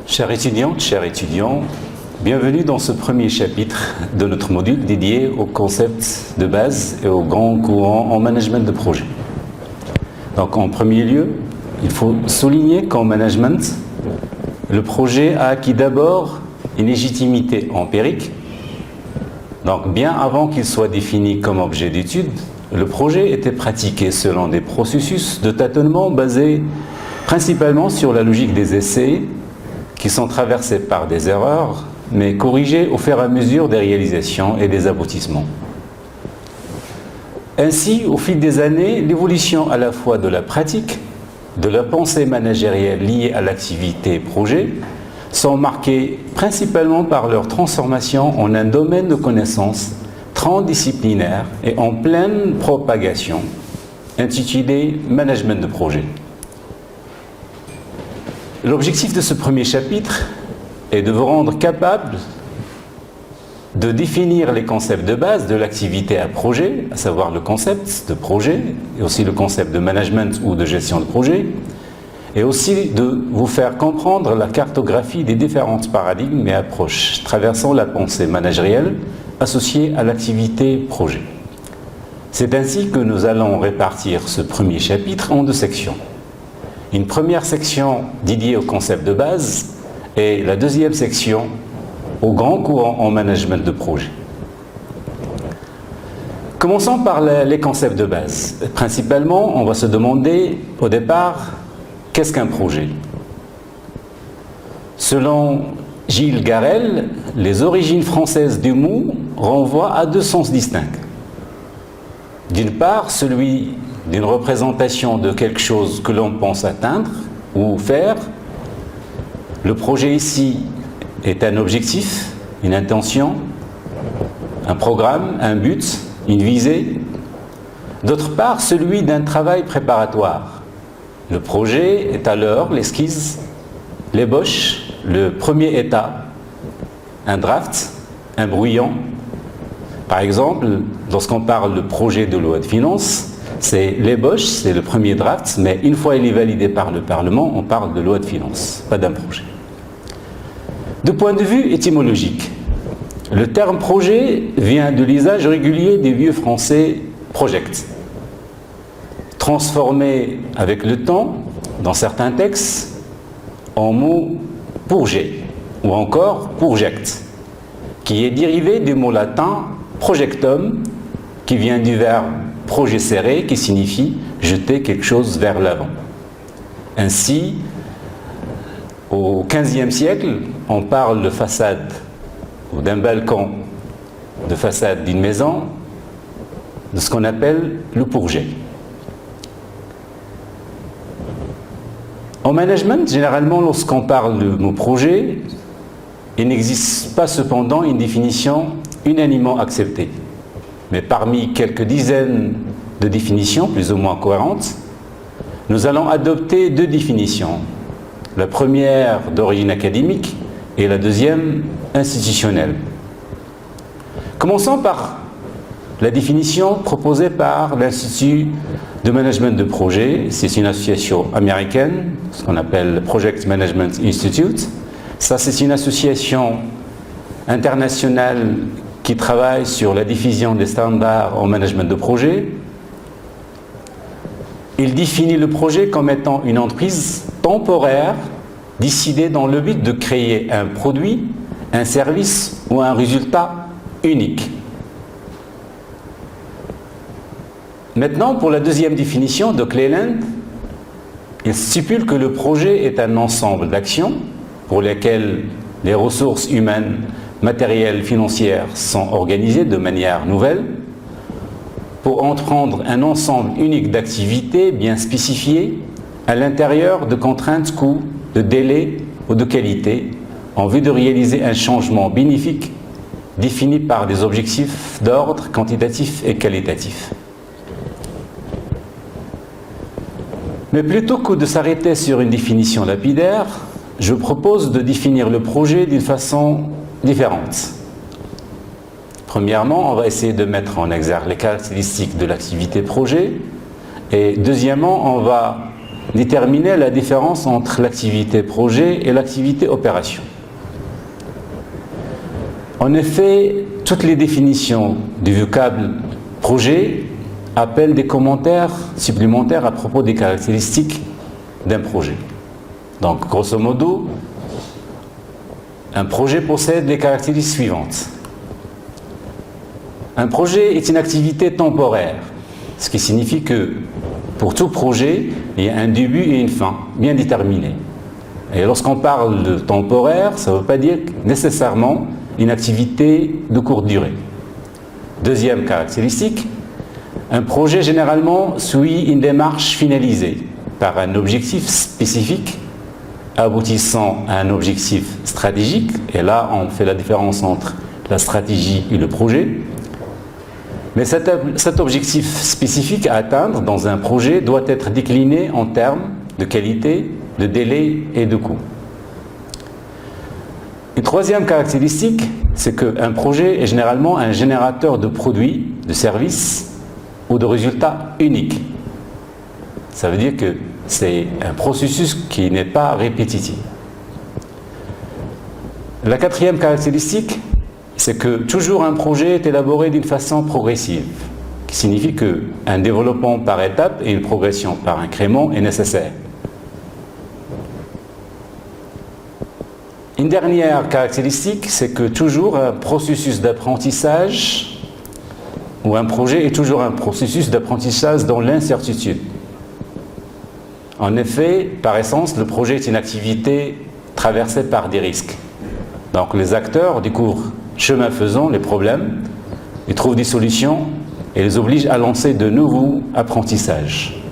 Chères étudiantes, chers étudiants, bienvenue dans ce premier chapitre de notre module dédié aux concepts de base et aux grands courants en management de projet. Donc en premier lieu, il faut souligner qu'en management, le projet a acquis d'abord une légitimité empirique. Donc bien avant qu'il soit défini comme objet d'étude, le projet était pratiqué selon des processus de tâtonnement basés principalement sur la logique des essais qui sont traversés par des erreurs, mais corrigés au fur et à mesure des réalisations et des aboutissements. Ainsi, au fil des années, l'évolution à la fois de la pratique, de la pensée managérielle liée à l'activité projet, sont marquées principalement par leur transformation en un domaine de connaissances transdisciplinaire et en pleine propagation, intitulé Management de projet. L'objectif de ce premier chapitre est de vous rendre capable de définir les concepts de base de l'activité à projet, à savoir le concept de projet, et aussi le concept de management ou de gestion de projet, et aussi de vous faire comprendre la cartographie des différents paradigmes et approches traversant la pensée managérielle associée à l'activité projet. C'est ainsi que nous allons répartir ce premier chapitre en deux sections. Une première section dédiée au concept de base et la deuxième section aux grands courants en management de projet. Commençons par les concepts de base. Principalement, on va se demander au départ, qu'est-ce qu'un projet? Selon Gilles Garel, les origines françaises du mot renvoient à deux sens distincts. D'une part, celui d'une représentation de quelque chose que l'on pense atteindre ou faire. Le projet ici est un objectif, une intention, un programme, un but, une visée. D'autre part, celui d'un travail préparatoire. Le projet est alors l'esquisse, l'ébauche, le premier état, un draft, un brouillon. Par exemple, lorsqu'on parle de projet de loi de finances, c'est l'ébauche, c'est le premier draft, mais une fois il est validé par le Parlement, on parle de loi de finances, pas d'un projet. De point de vue étymologique, le terme projet vient de l'usage régulier des vieux français project, transformé avec le temps, dans certains textes, en mot purger, ou encore purgect, qui est dérivé du mot latin projectum, qui vient du verbe progescere, qui signifie jeter quelque chose vers l'avant. Ainsi, au XVe siècle, on parle de façade ou d'un balcon de façade d'une maison, de ce qu'on appelle le purger. En management, généralement, lorsqu'on parle de mot projet, il n'existe pas cependant une définition unanimement acceptée. Mais parmi quelques dizaines de définitions plus ou moins cohérentes, nous allons adopter deux définitions. La première d'origine académique et la deuxième institutionnelle. Commençons par la définition proposée par l'Institut de Management de Projet. C'est une association américaine, ce qu'on appelle Project Management Institute. Ça, c'est une association internationale qui travaille sur la diffusion des standards en management de projet. Il définit le projet comme étant une entreprise temporaire décidée dans le but de créer un produit, un service ou un résultat unique. Maintenant, pour la deuxième définition de Cleland, il stipule que le projet est un ensemble d'actions pour lesquelles les ressources humaines, matérielles, financières sont organisées de manière nouvelle pour entreprendre un ensemble unique d'activités bien spécifiées à l'intérieur de contraintes coûts, de délais ou de qualité en vue de réaliser un changement bénéfique défini par des objectifs d'ordre quantitatif et qualitatif. Mais plutôt que de s'arrêter sur une définition lapidaire, je propose de définir le projet d'une façon différentes. Premièrement, on va essayer de mettre en exergue les caractéristiques de l'activité projet et deuxièmement, on va déterminer la différence entre l'activité projet et l'activité opération. En effet, toutes les définitions du vocable projet appellent des commentaires supplémentaires à propos des caractéristiques d'un projet. Donc, grosso modo, un projet possède les caractéristiques suivantes. Un projet est une activité temporaire, ce qui signifie que pour tout projet, il y a un début et une fin bien déterminés. Et lorsqu'on parle de temporaire, ça ne veut pas dire nécessairement une activité de courte durée. Deuxième caractéristique, un projet généralement suit une démarche finalisée par un objectif spécifique aboutissant à un objectif stratégique, et là on fait la différence entre la stratégie et le projet. Mais cet objectif spécifique à atteindre dans un projet doit être décliné en termes de qualité, de délai et de coût. Une troisième caractéristique, c'est qu'un projet est généralement un générateur de produits, de services ou de résultats uniques. Ça veut dire que c'est un processus qui n'est pas répétitif. La quatrième caractéristique, c'est que toujours un projet est élaboré d'une façon progressive, qui signifie qu'un développement par étape et une progression par incrément est nécessaire. Une dernière caractéristique, c'est que toujours un processus d'apprentissage ou un projet est toujours un processus d'apprentissage dans l'incertitude. En effet, par essence, le projet est une activité traversée par des risques. Donc les acteurs découvrent chemin faisant les problèmes, ils trouvent des solutions et les obligent à lancer de nouveaux apprentissages.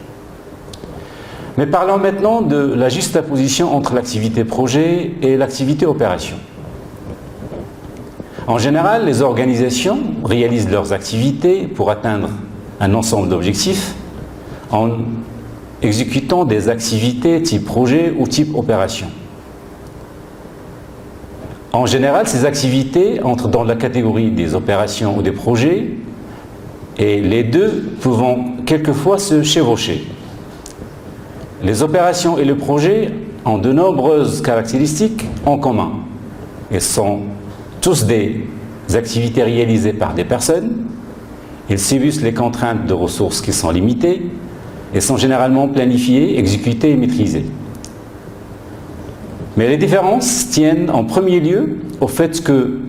Mais parlons maintenant de la juxtaposition entre l'activité projet et l'activité opération. En général, les organisations réalisent leurs activités pour atteindre un ensemble d'objectifs en exécutant des activités type projet ou type opération. En général, ces activités entrent dans la catégorie des opérations ou des projets et les deux pouvant quelquefois se chevaucher. Les opérations et le projet ont de nombreuses caractéristiques en commun. Ils sont tous des activités réalisées par des personnes, ils subissent les contraintes de ressources qui sont limitées et sont généralement planifiées, exécutées et maîtrisées. Mais les différences tiennent en premier lieu au fait que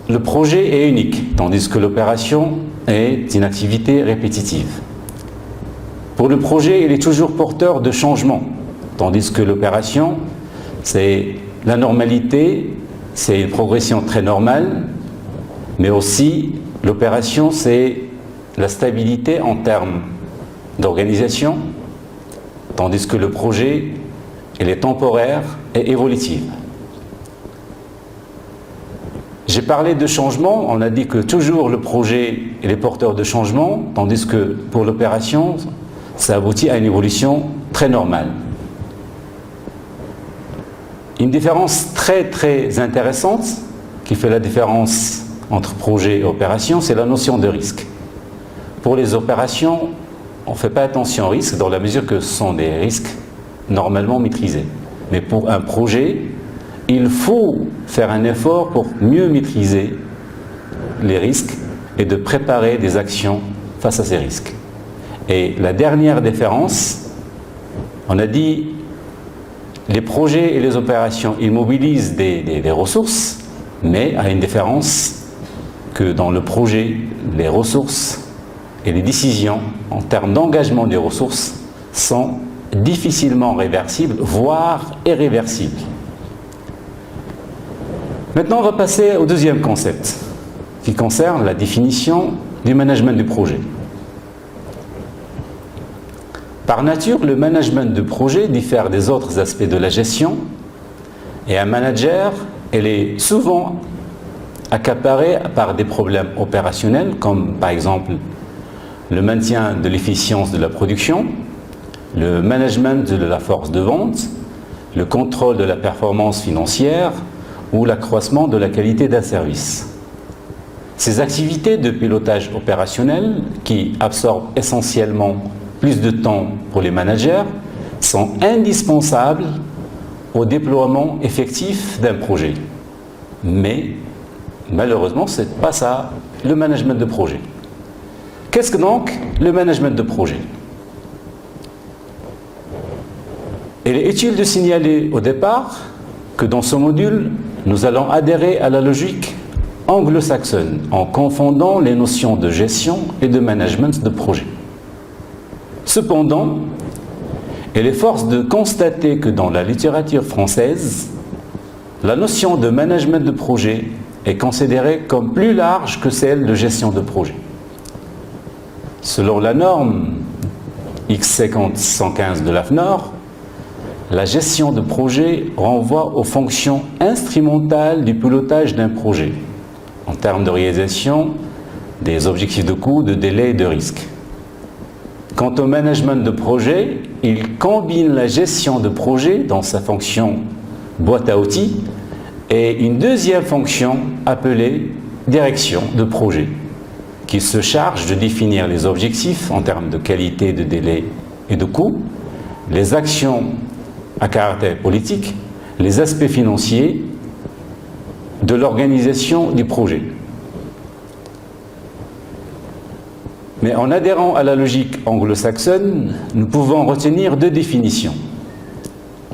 le projet est unique, tandis que l'opération est une activité répétitive. Pour le projet, il est toujours porteur de changement, tandis que l'opération, c'est la normalité, c'est une progression très normale, mais aussi l'opération, c'est la stabilité en termes d'organisation, tandis que le projet, il est temporaire et évolutif. J'ai parlé de changement, on a dit que toujours le projet il est porteur de changement, tandis que pour l'opération, ça aboutit à une évolution très normale. Une différence très intéressante qui fait la différence entre projet et opération, c'est la notion de risque. Pour les opérations, on ne fait pas attention aux risques dans la mesure que ce sont des risques normalement maîtrisés. Mais pour un projet, il faut faire un effort pour mieux maîtriser les risques et de préparer des actions face à ces risques. Et la dernière différence, on a dit les projets et les opérations, ils mobilisent des ressources, mais à une différence que dans le projet, les ressources et les décisions en termes d'engagement des ressources sont difficilement réversibles, voire irréversibles. Maintenant, on va passer au deuxième concept, qui concerne la définition du management du projet. Par nature, le management de projet diffère des autres aspects de la gestion et un manager, elle est souvent accaparé par des problèmes opérationnels comme par exemple le maintien de l'efficience de la production, le management de la force de vente, le contrôle de la performance financière ou l'accroissement de la qualité d'un service. Ces activités de pilotage opérationnel qui absorbent essentiellement plus de temps pour les managers sont indispensables au déploiement effectif d'un projet. Mais malheureusement, ce n'est pas ça le management de projet. Qu'est-ce que donc le management de projet? Il est utile de signaler au départ que dans ce module, nous allons adhérer à la logique anglo-saxonne en confondant les notions de gestion et de management de projet. Cependant, il est force de constater que dans la littérature française, la notion de management de projet est considérée comme plus large que celle de gestion de projet. Selon la norme X50115 de l'AFNOR, la gestion de projet renvoie aux fonctions instrumentales du pilotage d'un projet, en termes de réalisation des objectifs de coût, de délai et de risque. Quant au management de projet, il combine la gestion de projet dans sa fonction boîte à outils et une deuxième fonction appelée direction de projet, qui se charge de définir les objectifs en termes de qualité, de délai et de coût, les actions à caractère politique, les aspects financiers de l'organisation du projet. Mais en adhérant à la logique anglo-saxonne, nous pouvons retenir deux définitions.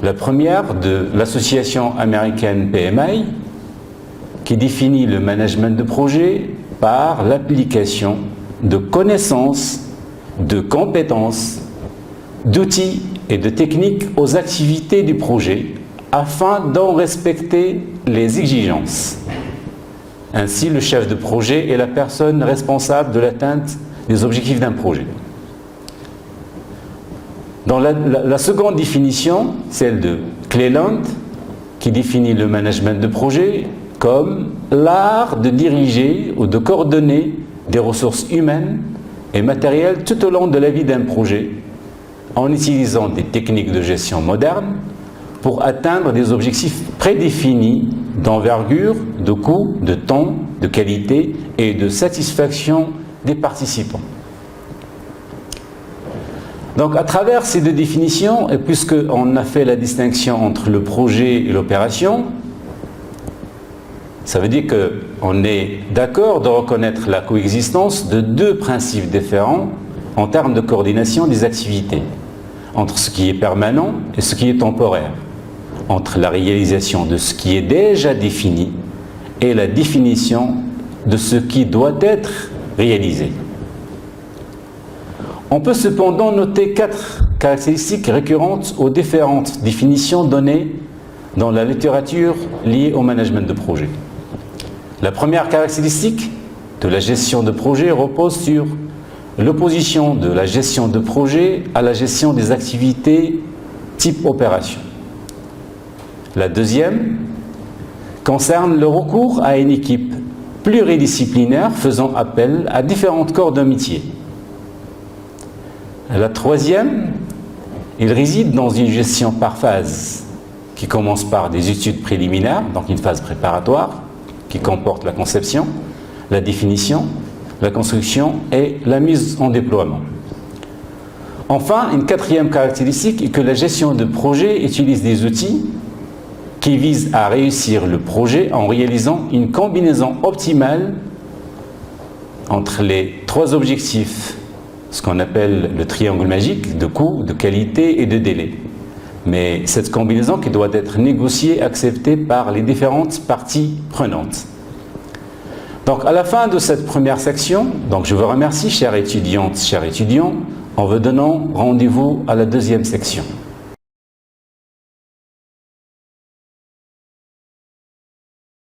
La première de l'association américaine PMI, qui définit le management de projet par l'application de connaissances, de compétences, d'outils et de techniques aux activités du projet afin d'en respecter les exigences. Ainsi, le chef de projet est la personne responsable de l'atteinte des objectifs d'un projet. Dans la seconde définition, celle de Cleland, qui définit le management de projet comme l'art de diriger ou de coordonner des ressources humaines et matérielles tout au long de la vie d'un projet, en utilisant des techniques de gestion modernes pour atteindre des objectifs prédéfinis d'envergure, de coût, de temps, de qualité et de satisfaction des participants. Donc à travers ces deux définitions, et puisqu'on a fait la distinction entre le projet et l'opération, ça veut dire qu'on est d'accord de reconnaître la coexistence de deux principes différents en termes de coordination des activités, entre ce qui est permanent et ce qui est temporaire, entre la réalisation de ce qui est déjà défini et la définition de ce qui doit être réalisé. On peut cependant noter 4 caractéristiques récurrentes aux différentes définitions données dans la littérature liée au management de projet. La première caractéristique de la gestion de projet repose sur l'opposition de la gestion de projet à la gestion des activités type opération. La deuxième concerne le recours à une équipe pluridisciplinaire faisant appel à différentes corps de métier. La troisième, il réside dans une gestion par phase qui commence par des études préliminaires, donc une phase préparatoire qui comporte la conception, la définition, la construction et la mise en déploiement. Enfin, une quatrième caractéristique est que la gestion de projet utilise des outils qui visent à réussir le projet en réalisant une combinaison optimale entre les 3 objectifs, ce qu'on appelle le triangle magique de coût, de qualité et de délai. Mais cette combinaison qui doit être négociée, acceptée par les différentes parties prenantes. Donc à la fin de cette première section, donc je vous remercie chères étudiantes, chers étudiants, en vous donnant rendez-vous à la deuxième section.